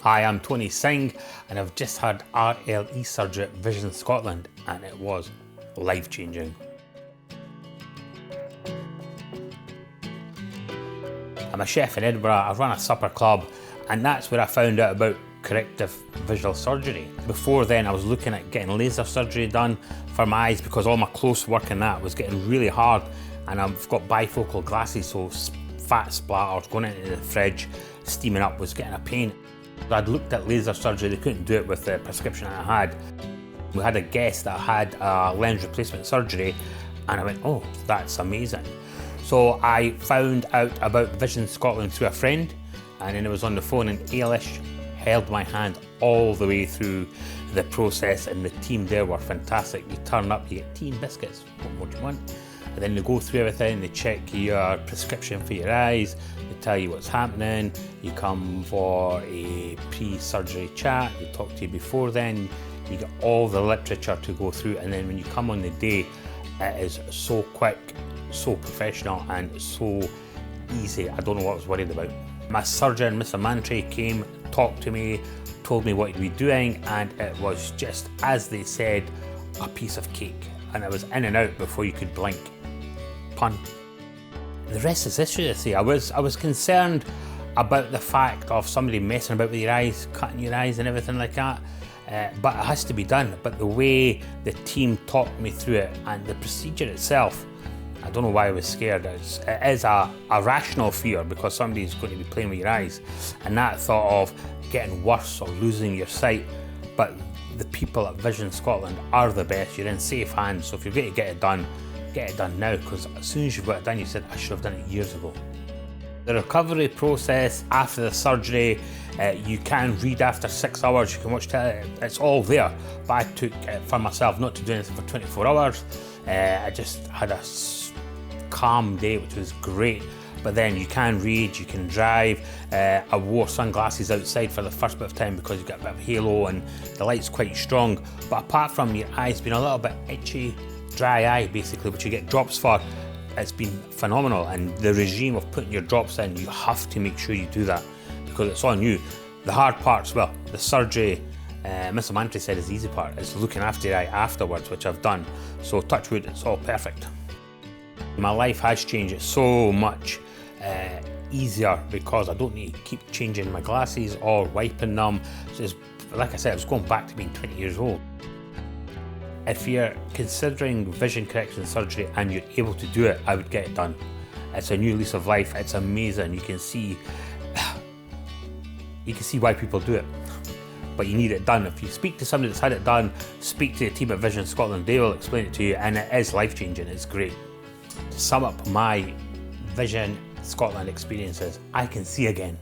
Hi, I'm Tony Singh and I've just had RLE surgery at Vision Scotland and it was life-changing. I'm a chef in Edinburgh, I run a supper club and that's where I found out about corrective visual surgery. Before then I was looking at getting laser surgery done for my eyes because all my close work in that was getting really hard, and I've got bifocal glasses, so fat splatters going into the fridge, steaming up was getting a pain. I'd looked at laser surgery, they couldn't do it with the prescription I had. We had a guest that had a lens replacement surgery and I went, oh, that's amazing. So I found out about Vision Scotland through a friend, and then it was on the phone, and Ailish held my hand all the way through the process, and the team there were fantastic. You turn up, you get tea and biscuits, what more do you want? And then they go through everything, they check your prescription for your eyes, they tell you what's happening, you come for a pre-surgery chat, they talk to you before then, you get all the literature to go through, and then when you come on the day, it is so quick, so professional and so easy. I don't know what I was worried about. My surgeon, Mr. Mantry, came, talked to me, told me what he'd be doing, and it was just, as they said, a piece of cake. And it was in and out before you could blink. Pun. The rest is history, I say. I was concerned about the fact of somebody messing about with your eyes, cutting your eyes and everything like that. But it has to be done. But the way the team talked me through it and the procedure itself, I don't know why I was scared. It is a rational fear because somebody's going to be playing with your eyes, and that thought of getting worse or losing your sight. But the people at Vision Scotland are the best. You're in safe hands, so if you're going to get it done now, because as soon as you've got it done, you said, I should have done it years ago. The recovery process after the surgery, you can read after 6 hours, you can watch television, it's all there. But I took it for myself not to do anything for 24 hours. I just had a calm day, which was great. But then you can read, you can drive. I wore sunglasses outside for the first bit of time because you've got a bit of halo and the light's quite strong. But apart from your eyes being a little bit itchy, dry eye basically, which you get drops for, it's been phenomenal. And the regime of putting your drops in, you have to make sure you do that because it's on you. The hard parts, well, the surgery, Mr. Mantry said is the easy part. It's looking after your eye afterwards, which I've done. So touch wood, it's all perfect. My life has changed so much easier because I don't need to keep changing my glasses or wiping them. So it's, like I said, I was going back to being 20 years old. If you're considering vision correction surgery and you're able to do it, I would get it done. It's a new lease of life. It's amazing. You can see why people do it, but you need it done. If you speak to somebody that's had it done, speak to the team at Vision Scotland, they will explain it to you, and it is life-changing. It's great. To sum up my Vision Scotland experiences, I can see again.